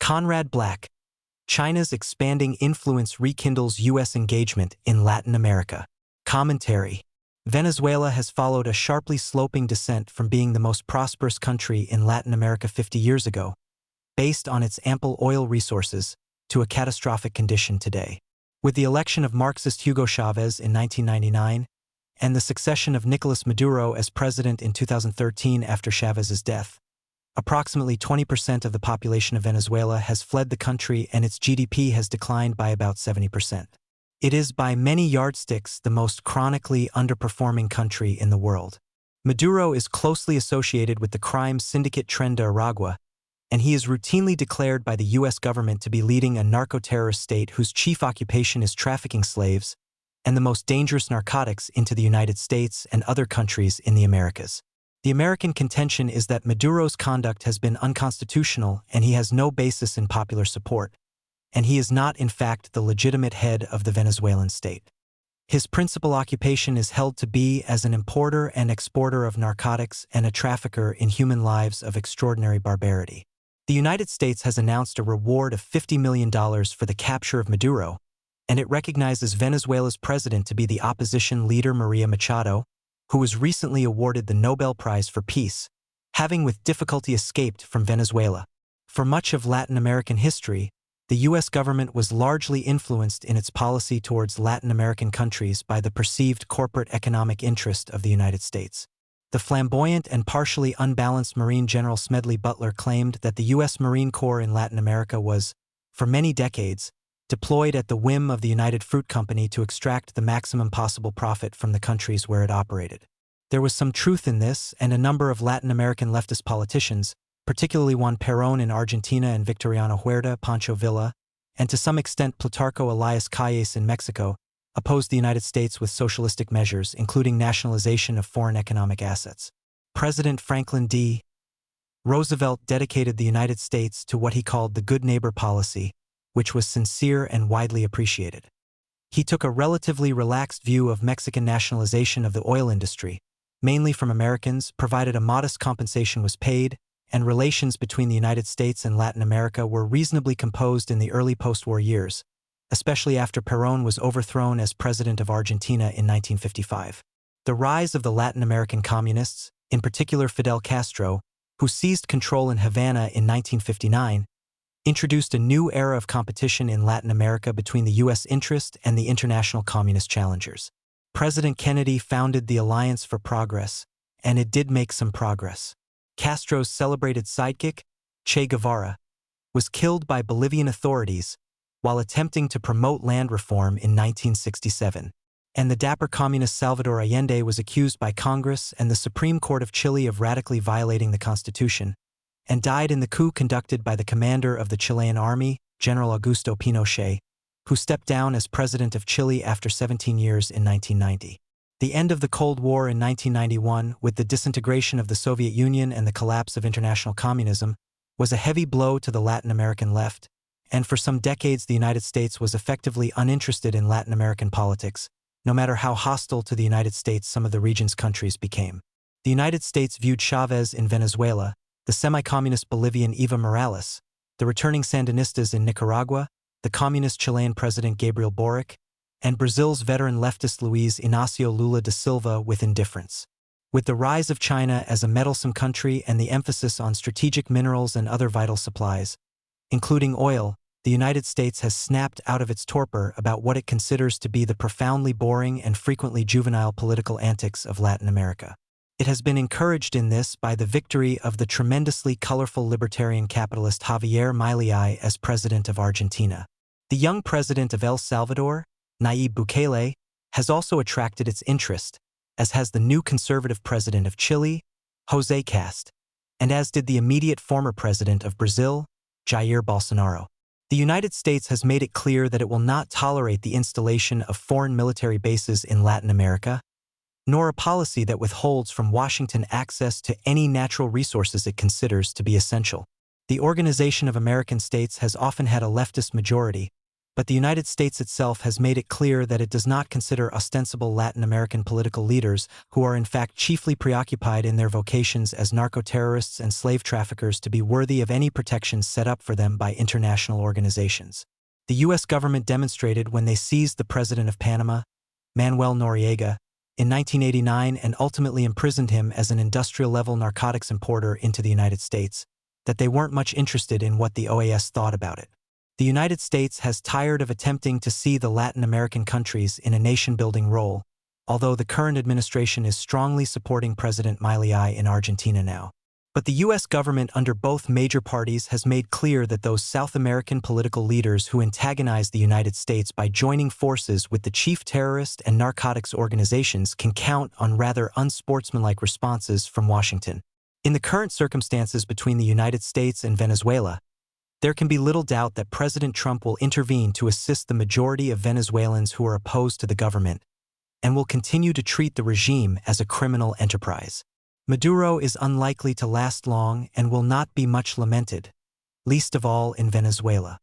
Conrad Black, China's expanding influence rekindles U.S. engagement in Latin America. Commentary. Venezuela has followed a sharply sloping descent from being the most prosperous country in Latin America 50 years ago, based on its ample oil resources, to a catastrophic condition today. With the election of Marxist Hugo Chavez in 1999 and the succession of Nicolas Maduro as president in 2013 after Chavez's death, approximately 20% of the population of Venezuela has fled the country and its GDP has declined by about 70%. It is by many yardsticks the most chronically underperforming country in the world. Maduro is closely associated with the crime syndicate Tren de Aragua, and he is routinely declared by the U.S. government to be leading a narco-terrorist state whose chief occupation is trafficking slaves and the most dangerous narcotics into the United States and other countries in the Americas. The American contention is that Maduro's conduct has been unconstitutional and he has no basis in popular support, and he is not in fact the legitimate head of the Venezuelan state. His principal occupation is held to be as an importer and exporter of narcotics and a trafficker in human lives of extraordinary barbarity. The United States has announced a reward of $50 million for the capture of Maduro, and it recognizes Venezuela's president to be the opposition leader Maria Machado, who was recently awarded the Nobel Prize for Peace, having with difficulty escaped from Venezuela. For much of Latin American history, the U.S. government was largely influenced in its policy towards Latin American countries by the perceived corporate economic interest of the United States. The flamboyant and partially unbalanced Marine General Smedley Butler claimed that the U.S. Marine Corps in Latin America was, for many decades, deployed at the whim of the United Fruit Company to extract the maximum possible profit from the countries where it operated. There was some truth in this, and a number of Latin American leftist politicians, particularly Juan Perón in Argentina and Victoriano Huerta, Pancho Villa, and to some extent Plutarco Elias Calles in Mexico, opposed the United States with socialistic measures, including nationalization of foreign economic assets. President Franklin D. Roosevelt dedicated the United States to what he called the good neighbor policy, which was sincere and widely appreciated. He took a relatively relaxed view of Mexican nationalization of the oil industry, mainly from Americans, provided a modest compensation was paid, and relations between the United States and Latin America were reasonably composed in the early post-war years, especially after Perón was overthrown as president of Argentina in 1955. The rise of the Latin American communists, in particular Fidel Castro, who seized control in Havana in 1959, introduced a new era of competition in Latin America between the U.S. interest and the international communist challengers. President Kennedy founded the Alliance for Progress, and it did make some progress. Castro's celebrated sidekick, Che Guevara, was killed by Bolivian authorities while attempting to promote land reform in 1967, and the dapper communist Salvador Allende was accused by Congress and the Supreme Court of Chile of radically violating the Constitution, and died in the coup conducted by the commander of the Chilean army, General Augusto Pinochet, who stepped down as president of Chile after 17 years in 1990. The end of the Cold War in 1991, with the disintegration of the Soviet Union and the collapse of international communism, was a heavy blow to the Latin American left, and for some decades the United States was effectively uninterested in Latin American politics, no matter how hostile to the United States some of the region's countries became. The United States viewed Chavez in Venezuela, the semi-communist Bolivian Evo Morales, the returning Sandinistas in Nicaragua, the communist Chilean President Gabriel Boric, and Brazil's veteran leftist Luiz Inácio Lula da Silva with indifference. With the rise of China as a meddlesome country and the emphasis on strategic minerals and other vital supplies, including oil, the United States has snapped out of its torpor about what it considers to be the profoundly boring and frequently juvenile political antics of Latin America. It has been encouraged in this by the victory of the tremendously colorful libertarian capitalist Javier Milei as president of Argentina. The young president of El Salvador, Nayib Bukele, has also attracted its interest, as has the new conservative president of Chile, José Cast, and as did the immediate former president of Brazil, Jair Bolsonaro. The United States has made it clear that it will not tolerate the installation of foreign military bases in Latin America, nor a policy that withholds from Washington access to any natural resources it considers to be essential. The Organization of American States has often had a leftist majority, but the United States itself has made it clear that it does not consider ostensible Latin American political leaders, who are in fact chiefly preoccupied in their vocations as narco-terrorists and slave traffickers, to be worthy of any protections set up for them by international organizations. The U.S. government demonstrated when they seized the president of Panama, Manuel Noriega, in 1989 and ultimately imprisoned him as an industrial-level narcotics importer into the United States, that they weren't much interested in what the OAS thought about it. The United States has tired of attempting to see the Latin American countries in a nation-building role, although the current administration is strongly supporting President Milei in Argentina now. But the U.S. government under both major parties has made clear that those South American political leaders who antagonize the United States by joining forces with the chief terrorist and narcotics organizations can count on rather unsportsmanlike responses from Washington. In the current circumstances between the United States and Venezuela, there can be little doubt that President Trump will intervene to assist the majority of Venezuelans who are opposed to the government, and will continue to treat the regime as a criminal enterprise. Maduro is unlikely to last long and will not be much lamented, least of all in Venezuela.